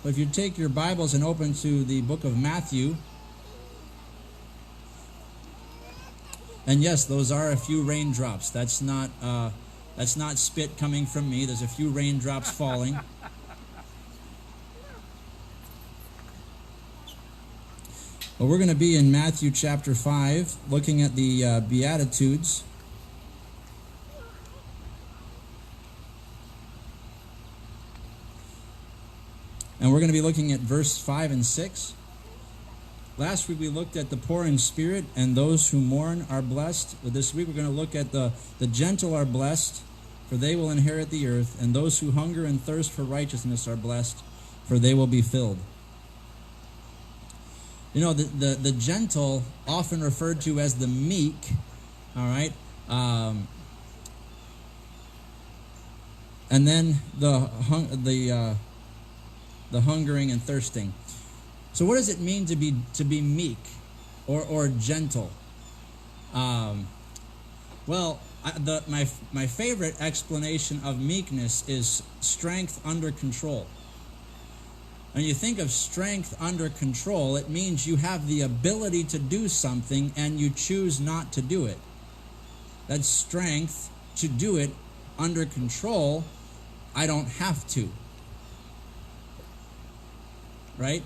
But if you take your Bibles and open to the book of Matthew, and yes, those are a few raindrops. That's not spit coming from me. There's a few raindrops falling. Well, we're going to be in Matthew chapter 5, looking at the Beatitudes. And we're going to be looking at verse 5 and 6. Last week we looked at the poor in spirit and those who mourn are blessed. But this week we're going to look at the gentle are blessed, for they will inherit the earth. And those who hunger and thirst for righteousness are blessed, for they will be filled. You know, the gentle, often referred to as the meek, all right? And then the hungering and thirsting. So what does it mean to be meek or gentle? Well, my favorite explanation of meekness is strength under control. When you think of strength under control, it means you have the ability to do something and you choose not to do it. That's strength to do it under control. I don't have to. Right?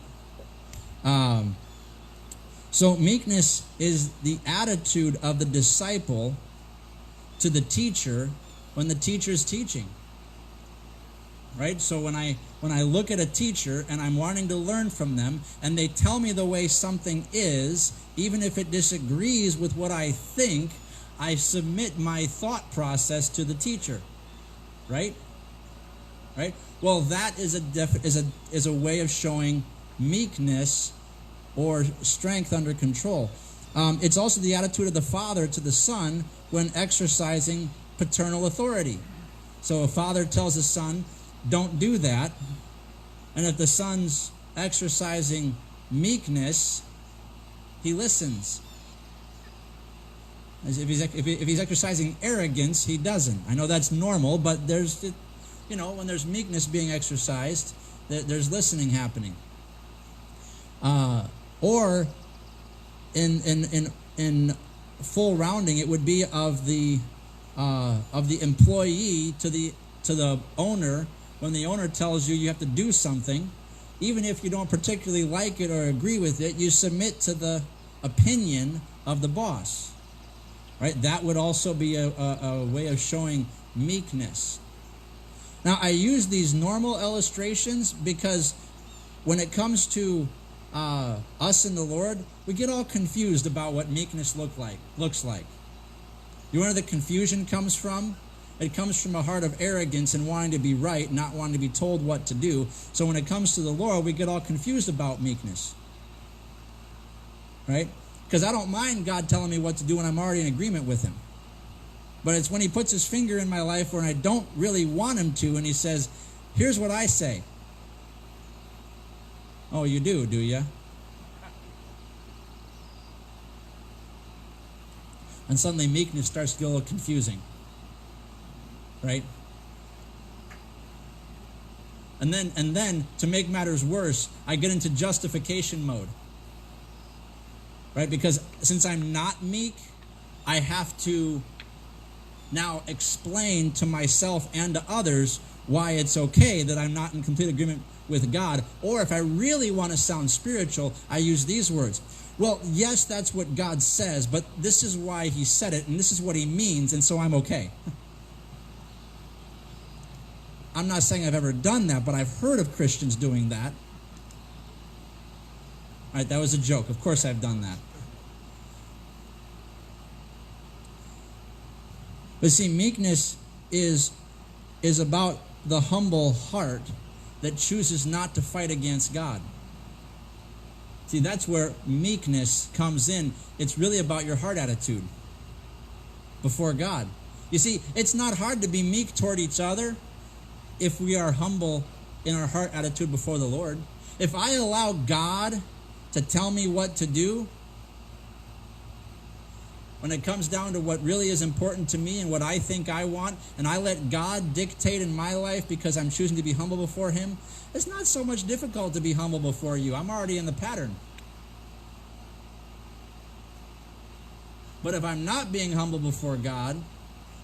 So meekness is the attitude of the disciple to the teacher when the teacher is teaching. Right? So when I look at a teacher and I'm wanting to learn from them and they tell me the way something is, even if it disagrees with what I think, I submit my thought process to the teacher. Right? Right? Well, that is a way of showing meekness or strength under control. It's also the attitude of the father to the son when exercising paternal authority. So a father tells his son, don't do that. And if the son's exercising meekness, he listens. As if he's exercising arrogance, he doesn't. I know that's normal, but when there's meekness being exercised, there's listening happening. Or in full rounding, it would be of the employee to the owner. When the owner tells you have to do something, even if you don't particularly like it or agree with it, you submit to the opinion of the boss. Right? That would also be a way of showing meekness. Now, I use these normal illustrations because when it comes to us and the Lord, we get all confused about what meekness looks like. You know where the confusion comes from? It comes from a heart of arrogance and wanting to be right, not wanting to be told what to do. So when it comes to the Lord, we get all confused about meekness. Right? Because I don't mind God telling me what to do when I'm already in agreement with Him. But it's when He puts His finger in my life when I don't really want Him to, and He says, here's what I say. Oh, you do you? And suddenly meekness starts to get a little confusing. Right? And then to make matters worse, I get into justification mode. Right? Because since I'm not meek, I have to now explain to myself and to others why it's okay that I'm not in complete agreement with God. Or if I really want to sound spiritual, I use these words. Well, yes, that's what God says, but this is why He said it, and this is what He means, and so I'm okay. I'm not saying I've ever done that, but I've heard of Christians doing that. All right, that was a joke. Of course I've done that. But see, meekness is about the humble heart that chooses not to fight against God. See, that's where meekness comes in. It's really about your heart attitude before God. You see, it's not hard to be meek toward each other if we are humble in our heart attitude before the Lord. If I allow God to tell me what to do, when it comes down to what really is important to me and what I think I want, and I let God dictate in my life because I'm choosing to be humble before him, it's not so much difficult to be humble before you. I'm already in the pattern. But if I'm not being humble before God,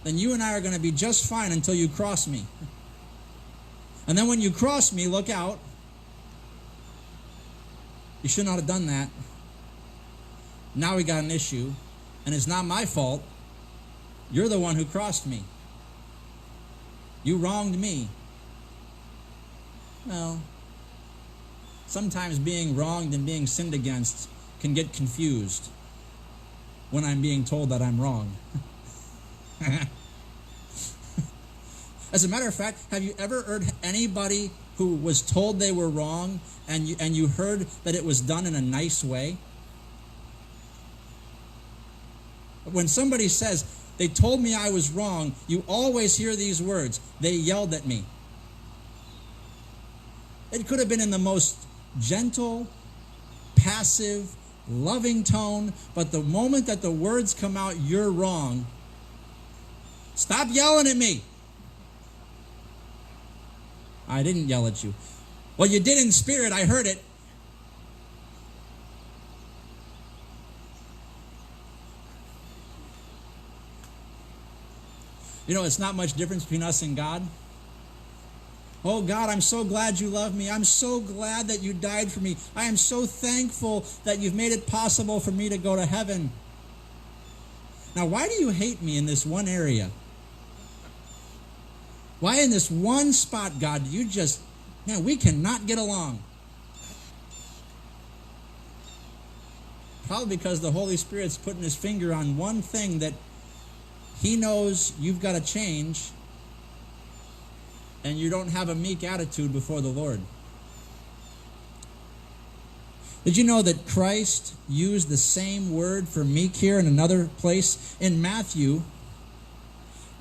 then you and I are going to be just fine until you cross me. And then when you cross me, look out. You should not have done that. Now we got an issue. And it's not my fault. You're the one who crossed me. You wronged me. Well, sometimes being wronged and being sinned against can get confused when I'm being told that I'm wrong. As a matter of fact, have you ever heard anybody who was told they were wrong and you heard that it was done in a nice way? When somebody says, they told me I was wrong, you always hear these words, they yelled at me. It could have been in the most gentle, passive, loving tone, but the moment that the words come out, you're wrong. Stop yelling at me. I didn't yell at you. Well, you did in spirit, I heard it. You know, it's not much difference between us and God. Oh, God, I'm so glad you love me. I'm so glad that you died for me. I am so thankful that you've made it possible for me to go to heaven. Now, why do you hate me in this one area? Why in this one spot, God, do you just, man, we cannot get along? Probably because the Holy Spirit's putting his finger on one thing that he knows you've got to change, and you don't have a meek attitude before the Lord. Did you know that Christ used the same word for meek here in another place? In Matthew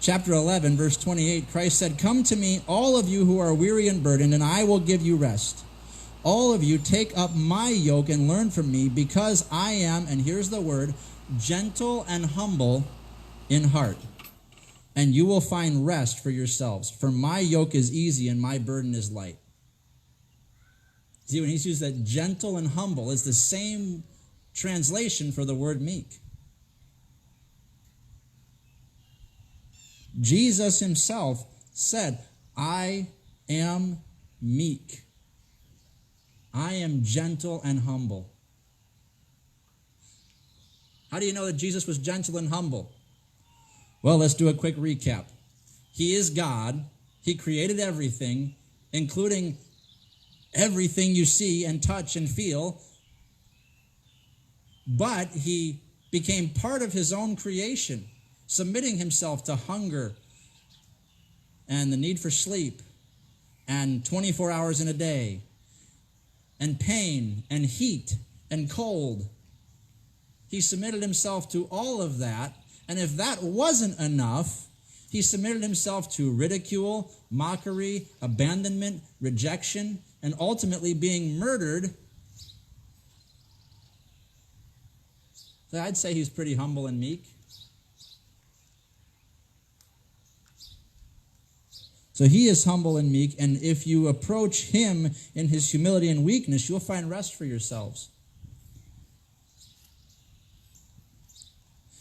chapter 11, verse 28, Christ said, "Come to me, all of you who are weary and burdened, and I will give you rest. All of you take up my yoke and learn from me, because I am," and here's the word, "gentle and humble in heart, and you will find rest for yourselves. For my yoke is easy and my burden is light." See, when he's used that gentle and humble, it's the same translation for the word meek. Jesus himself said, "I am meek. I am gentle and humble." How do you know that Jesus was gentle and humble? Well, let's do a quick recap. He is God. He created everything, including everything you see and touch and feel. But he became part of his own creation, submitting himself to hunger and the need for sleep and 24 hours in a day and pain and heat and cold. He submitted himself to all of that. And if that wasn't enough, he submitted himself to ridicule, mockery, abandonment, rejection, and ultimately being murdered. So I'd say he's pretty humble and meek. So he is humble and meek, and if you approach him in his humility and weakness, you'll find rest for yourselves.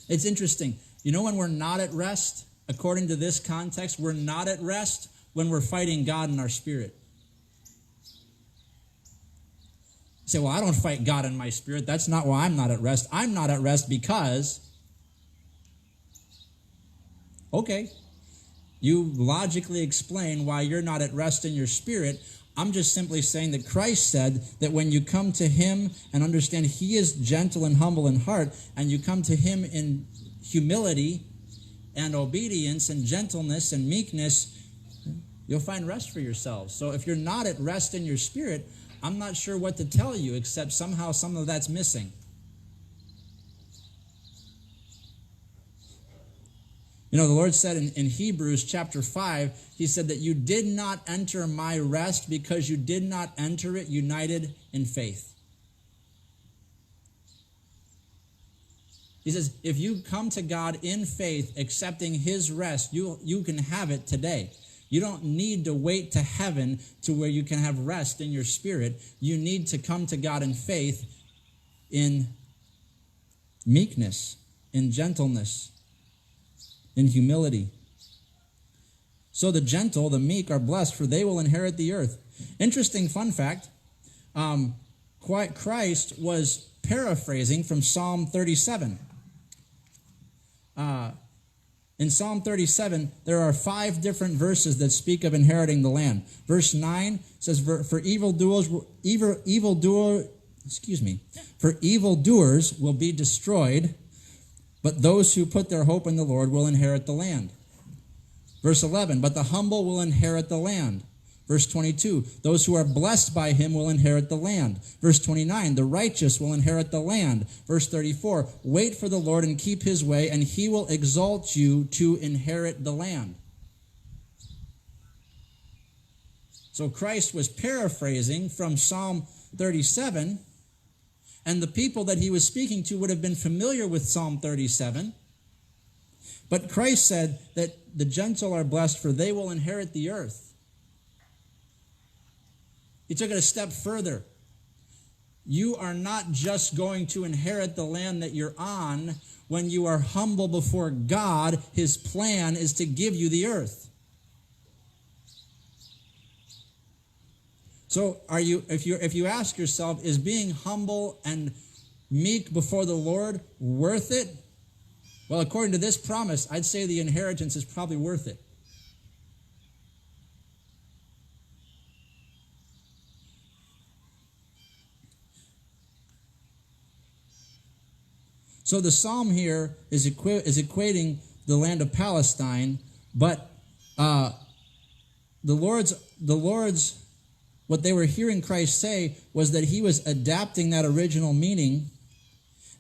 It's interesting. You know when we're not at rest, according to this context, we're not at rest when we're fighting God in our spirit. You say, well, I don't fight God in my spirit. That's not why I'm not at rest. I'm not at rest because, okay, you logically explain why you're not at rest in your spirit. I'm just simply saying that Christ said that when you come to him and understand he is gentle and humble in heart, and you come to him in humility and obedience and gentleness and meekness, you'll find rest for yourselves. So if you're not at rest in your spirit, I'm not sure what to tell you, except somehow some of that's missing. You know, the Lord said in Hebrews chapter 5, he said that you did not enter my rest because you did not enter it united in faith. He says, if you come to God in faith, accepting his rest, you can have it today. You don't need to wait to heaven to where you can have rest in your spirit. You need to come to God in faith, in meekness, in gentleness, in humility. So the gentle, the meek are blessed, for they will inherit the earth. Interesting fun fact, Christ was paraphrasing from Psalm 37. In Psalm 37, there are 5 different verses that speak of inheriting the land. Verse 9 says, for evildoers will be destroyed, but those who put their hope in the Lord will inherit the land. Verse 11, but the humble will inherit the land. Verse 22, those who are blessed by him will inherit the land. Verse 29, the righteous will inherit the land. Verse 34, wait for the Lord and keep his way, and he will exalt you to inherit the land. So Christ was paraphrasing from Psalm 37, and the people that he was speaking to would have been familiar with Psalm 37. But Christ said that the gentle are blessed, for they will inherit the earth. He took it a step further. You are not just going to inherit the land that you're on. When you are humble before God, his plan is to give you the earth. So if you ask yourself, is being humble and meek before the Lord worth it? Well, according to this promise, I'd say the inheritance is probably worth it. So the psalm here is equating the land of Palestine, but the Lord's what they were hearing Christ say was that he was adapting that original meaning,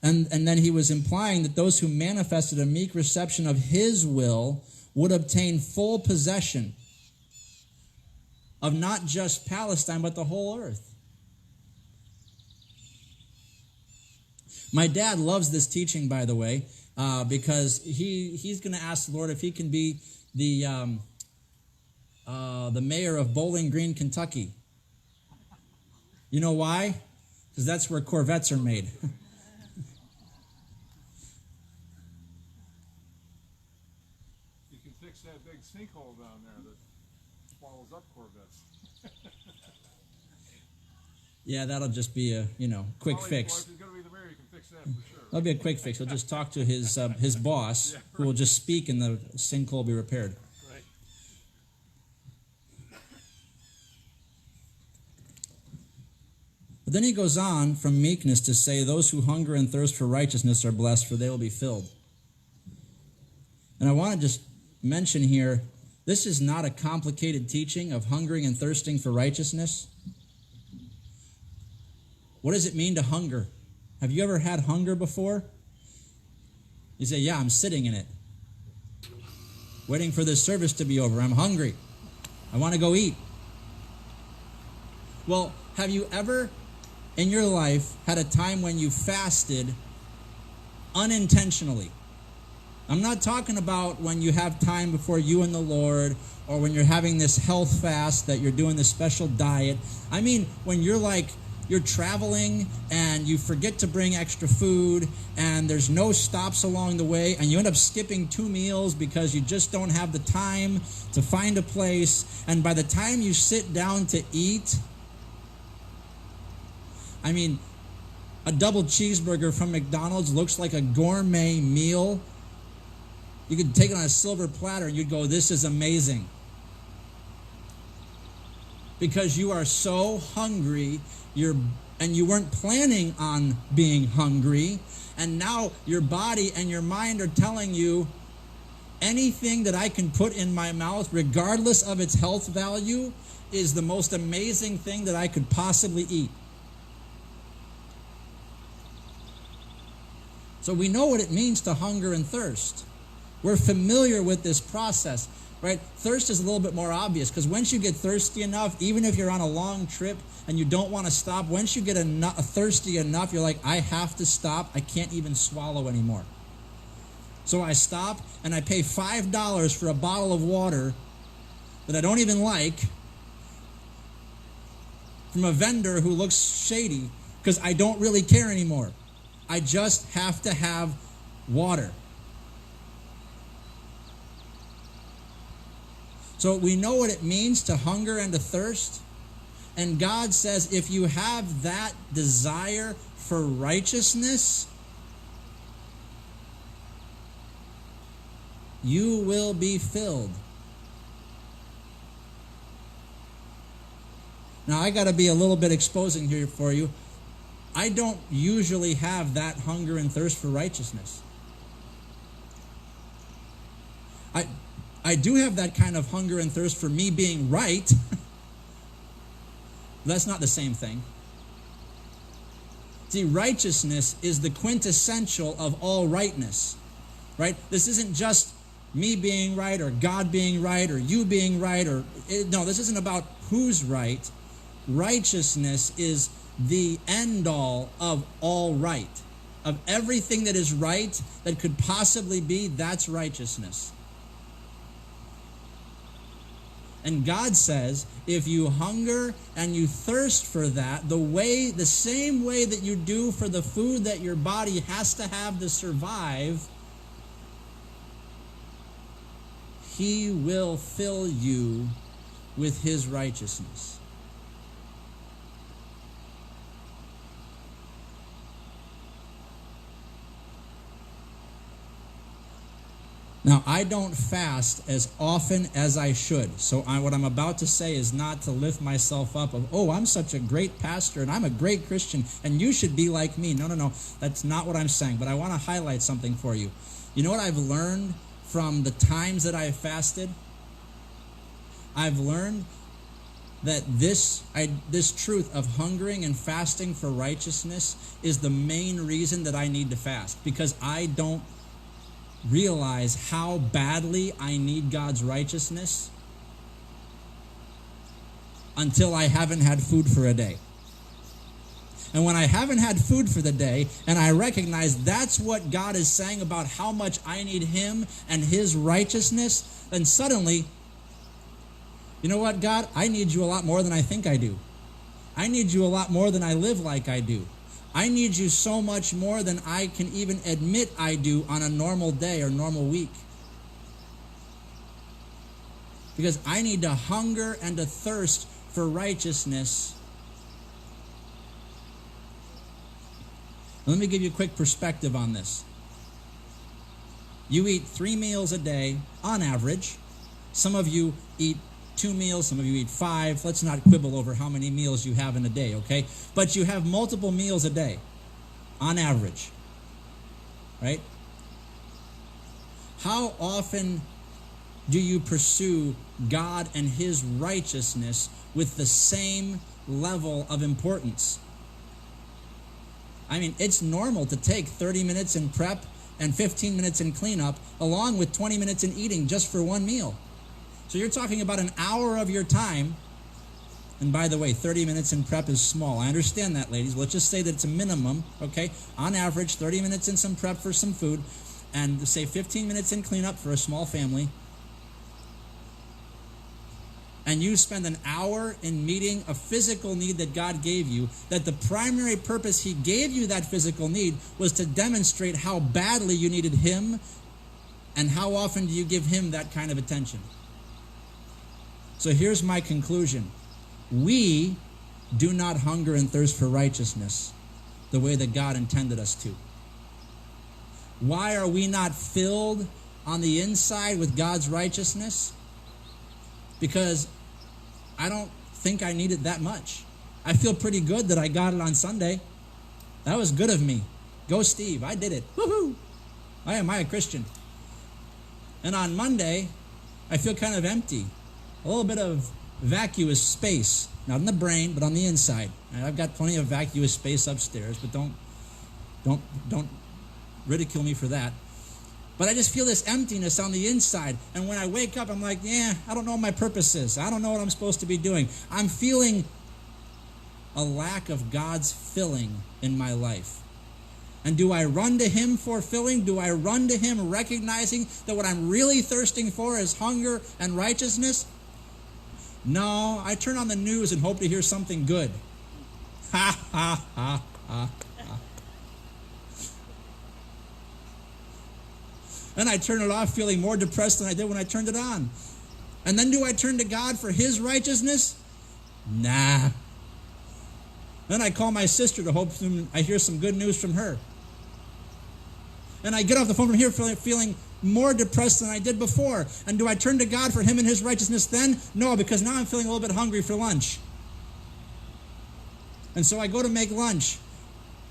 and then he was implying that those who manifested a meek reception of his will would obtain full possession of not just Palestine, but the whole earth. My dad loves this teaching, by the way, because he's going to ask the Lord if he can be the mayor of Bowling Green, Kentucky. You know why? Because that's where Corvettes are made. You can fix that big sinkhole down there that swallows up Corvettes. Yeah, that'll just be a quick fix. If he's going to be the mayor, you can fix that for sure. That'll be a quick fix. He'll just talk to his boss, who will just speak, and the sinkhole will be repaired. Right. But then he goes on from meekness to say, those who hunger and thirst for righteousness are blessed, for they will be filled. And I want to just mention here, this is not a complicated teaching of hungering and thirsting for righteousness. What does it mean to hunger? Have you ever had hunger before? You say, yeah, I'm sitting in it, waiting for this service to be over. I'm hungry. I want to go eat. Well, have you ever in your life had a time when you fasted unintentionally? I'm not talking about when you have time before you and the Lord, or when you're having this health fast that you're doing this special diet. I mean, when you're traveling and you forget to bring extra food and there's no stops along the way and you end up skipping 2 meals because you just don't have the time to find a place, and by the time you sit down to eat, I mean, a double cheeseburger from McDonald's looks like a gourmet meal. You could take it on a silver platter and you'd go, this is amazing. Because you are so hungry, and you weren't planning on being hungry, and now your body and your mind are telling you, anything that I can put in my mouth, regardless of its health value, is the most amazing thing that I could possibly eat. So we know what it means to hunger and thirst. We're familiar with this process. right? Thirst is a little bit more obvious because once you get thirsty enough, even if you're on a long trip and you don't want to stop, once you get thirsty enough, you're like, I have to stop. I can't even swallow anymore. So I stop and I pay $5 for a bottle of water that I don't even like from a vendor who looks shady because I don't really care anymore. I just have to have water. So we know what it means to hunger and to thirst. And God says if you have that desire for righteousness, you will be filled. Now I got to be a little bit exposing here for you. I don't usually have that hunger and thirst for righteousness. I do have that kind of hunger and thirst for me being right. That's not the same thing. See, righteousness is the quintessential of all rightness, right? This isn't just me being right or God being right or you being right. No, this isn't about who's right. Righteousness is the end all of all right. Of everything that is right that could possibly be, that's righteousness. And God says, if you hunger and you thirst for that, the same way that you do for the food that your body has to have to survive, He will fill you with His righteousness. Now, I don't fast as often as I should. So what I'm about to say is not to lift myself up of, oh, I'm such a great pastor and I'm a great Christian and you should be like me. No. That's not what I'm saying. But I want to highlight something for you. You know what I've learned from the times that I've fasted? I've learned that this truth of hungering and fasting for righteousness is the main reason that I need to fast. Because I don't realize how badly I need God's righteousness until I haven't had food for a day. And when I haven't had food for the day and I recognize that's what God is saying about how much I need Him and His righteousness, then suddenly, you know what, God? I need you a lot more than I think I do. I need you a lot more than I live like I do. I need you so much more than I can even admit I do on a normal day or normal week. Because I need to hunger and to thirst for righteousness. Let me give you a quick perspective on this. You eat 3 meals a day on average. Some of you eat 2 meals, some of you eat 5. Let's not quibble over how many meals you have in a day, okay? But you have multiple meals a day, on average, right? How often do you pursue God and His righteousness with the same level of importance? I mean, it's normal to take 30 minutes in prep and 15 minutes in cleanup, along with 20 minutes in eating just for one meal. So you're talking about an hour of your time. And by the way, 30 minutes in prep is small. I understand that, ladies. Let's just say that it's a minimum, okay? On average, 30 minutes in some prep for some food, and say 15 minutes in cleanup for a small family. And you spend an hour in meeting a physical need that God gave you, that the primary purpose He gave you that physical need was to demonstrate how badly you needed Him, and how often do you give Him that kind of attention? So here's my conclusion. We do not hunger and thirst for righteousness the way that God intended us to. Why are we not filled on the inside with God's righteousness? Because I don't think I need it that much. I feel pretty good that I got it on Sunday. That was good of me. Go Steve, I did it. Woohoo! Why am I a Christian? And on Monday, I feel kind of empty. A little bit of vacuous space. Not in the brain, but on the inside. And I've got plenty of vacuous space upstairs, but don't ridicule me for that. But I just feel this emptiness on the inside. And when I wake up, I'm like, I don't know what my purpose is. I don't know what I'm supposed to be doing. I'm feeling a lack of God's filling in my life. And do I run to Him for filling? Do I run to Him recognizing that what I'm really thirsting for is hunger and righteousness? No, I turn on the news and hope to hear something good. Ha, ha, ha, ha, ha. And I turn it off feeling more depressed than I did when I turned it on. And then do I turn to God for His righteousness? Nah. Then I call my sister to hope I hear some good news from her. And I get off the phone from here feeling more depressed than I did before. And do I turn to God for Him and His righteousness then? No, because now I'm feeling a little bit hungry for lunch. And so I go to make lunch,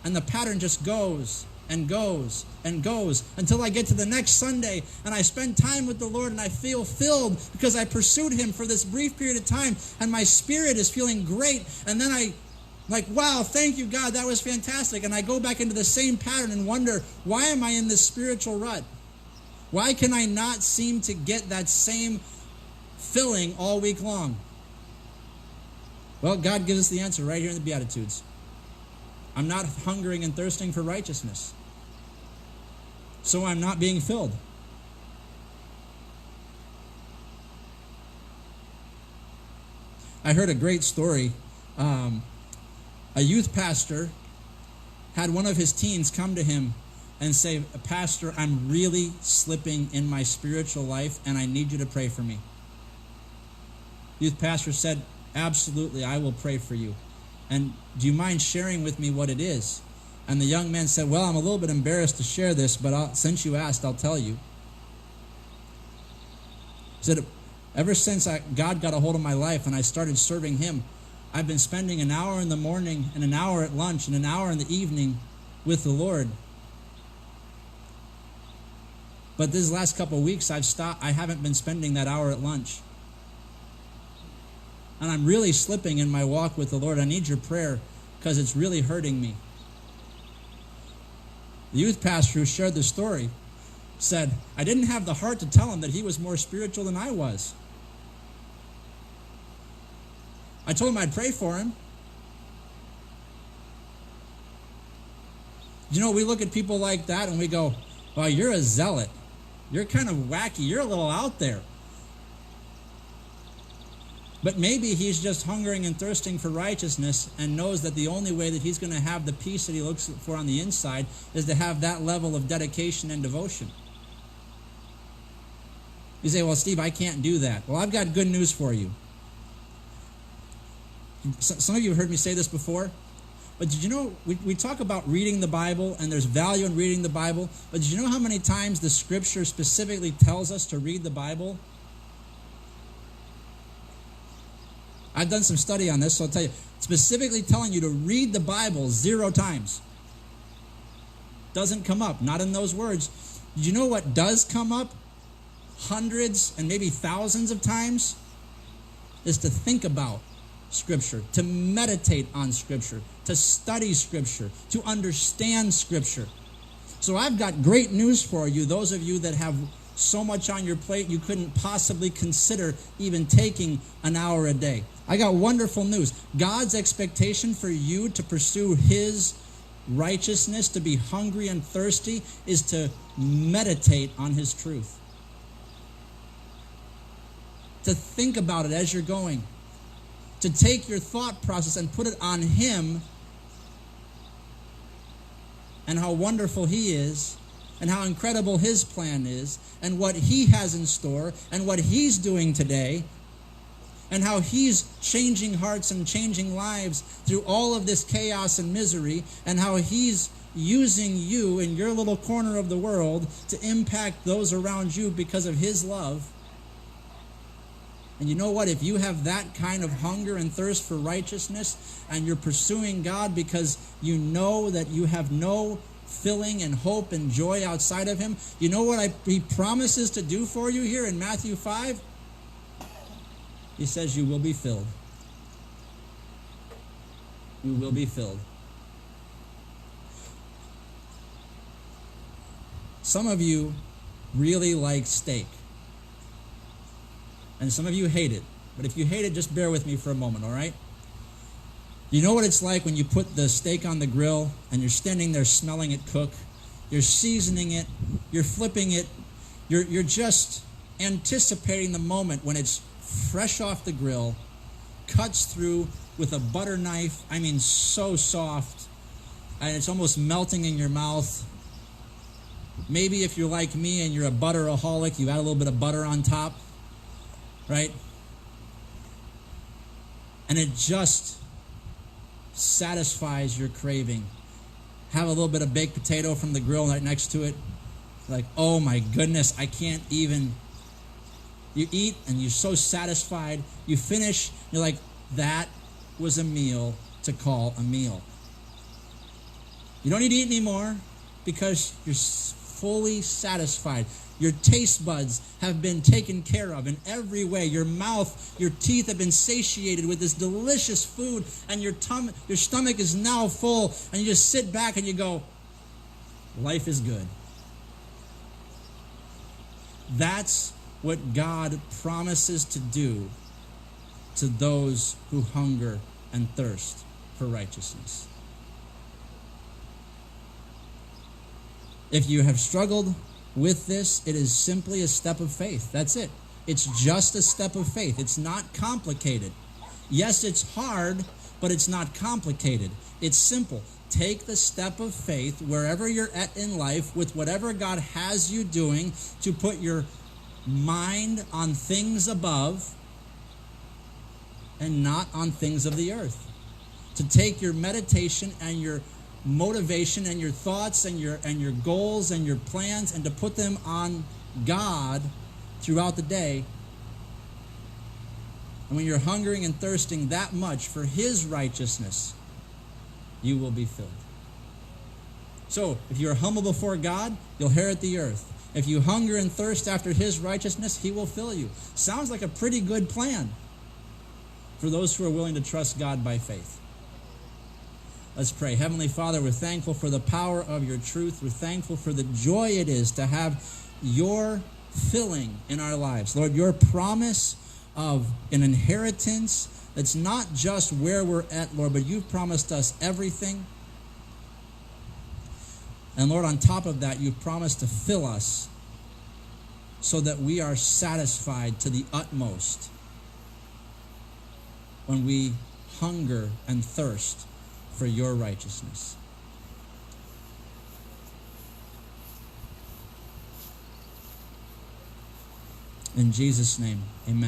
and the pattern just goes and goes and goes until I get to the next Sunday, and I spend time with the Lord, and I feel filled because I pursued Him for this brief period of time, and my spirit is feeling great. And then I wow, thank you, God, that was fantastic. And I go back into the same pattern and wonder, why am I in this spiritual rut? Why can I not seem to get that same filling all week long? Well, God gives us the answer right here in the Beatitudes. I'm not hungering and thirsting for righteousness, so I'm not being filled. I heard a great story. A youth pastor had one of his teens come to him and say, Pastor, I'm really slipping in my spiritual life, and I need you to pray for me. Youth pastor said, absolutely, I will pray for you. And do you mind sharing with me what it is? And the young man said, well, I'm a little bit embarrassed to share this, but since you asked, I'll tell you. He said, ever since God got a hold of my life and I started serving Him, I've been spending an hour in the morning and an hour at lunch and an hour in the evening with the Lord. But these last couple of weeks, I've stopped. I haven't been spending that hour at lunch. And I'm really slipping in my walk with the Lord. I need your prayer because it's really hurting me. The youth pastor who shared the story said, I didn't have the heart to tell him that he was more spiritual than I was. I told him I'd pray for him. You know, we look at people like that and we go, well, you're a zealot. You're kind of wacky. You're a little out there. But maybe he's just hungering and thirsting for righteousness and knows that the only way that he's going to have the peace that he looks for on the inside is to have that level of dedication and devotion. You say, well, Steve, I can't do that. Well, I've got good news for you. Some of you have heard me say this before, but did you know, we talk about reading the Bible, and there's value in reading the Bible, but did you know how many times the Scripture specifically tells us to read the Bible? I've done some study on this, so I'll tell you, specifically telling you to read the Bible 0 times. Doesn't come up, not in those words. Did you know what does come up hundreds and maybe thousands of times? Is to think about Scripture, to meditate on Scripture, to study Scripture, to understand Scripture. So I've got great news for you, those of you that have so much on your plate you couldn't possibly consider even taking an hour a day. I got wonderful news. God's expectation for you to pursue His righteousness, to be hungry and thirsty, is to meditate on His truth. To think about it as you're going. To take your thought process and put it on Him and how wonderful He is and how incredible His plan is and what He has in store and what He's doing today and how He's changing hearts and changing lives through all of this chaos and misery, and how He's using you in your little corner of the world to impact those around you because of His love. And you know what? If you have that kind of hunger and thirst for righteousness and you're pursuing God because you know that you have no filling and hope and joy outside of Him, you know what He promises to do for you here in Matthew 5? He says you will be filled. You will be filled. Some of you really like steak. And some of you hate it. But if you hate it, just bear with me for a moment, all right? You know what it's like when you put the steak on the grill and you're standing there smelling it cook? You're seasoning it. You're flipping it. You're just anticipating the moment when it's fresh off the grill, cuts through with a butter knife. I mean, so soft. And it's almost melting in your mouth. Maybe if you're like me and you're a butteraholic, you add a little bit of butter on top, right? And it just satisfies your craving. Have a little bit of baked potato from the grill right next to it. Like, oh my goodness, I can't even. You eat and you're so satisfied. You finish, you're like, that was a meal to call a meal. You don't need to eat anymore because you're fully satisfied. Your taste buds have been taken care of in every way. Your mouth, your teeth have been satiated with this delicious food, and your stomach is now full, and you just sit back and you go, life is good. That's what God promises to do to those who hunger and thirst for righteousness. If you have struggled with this, it is simply a step of faith. That's it. It's just a step of faith. It's not complicated. Yes, it's hard, but it's not complicated. It's simple. Take the step of faith wherever you're at in life with whatever God has you doing to put your mind on things above and not on things of the earth. To take your meditation and your motivation and your thoughts and your goals and your plans and to put them on God throughout the day. And when you're hungering and thirsting that much for His righteousness, you will be filled. So, if you're humble before God, you'll inherit the earth. If you hunger and thirst after His righteousness, He will fill you. Sounds like a pretty good plan for those who are willing to trust God by faith. Let's pray. Heavenly Father, we're thankful for the power of your truth. We're thankful for the joy it is to have your filling in our lives. Lord, your promise of an inheritance that's not just where we're at, Lord, but you've promised us everything. And Lord, on top of that, you've promised to fill us so that we are satisfied to the utmost when we hunger and thirst for your righteousness. In Jesus' name, amen.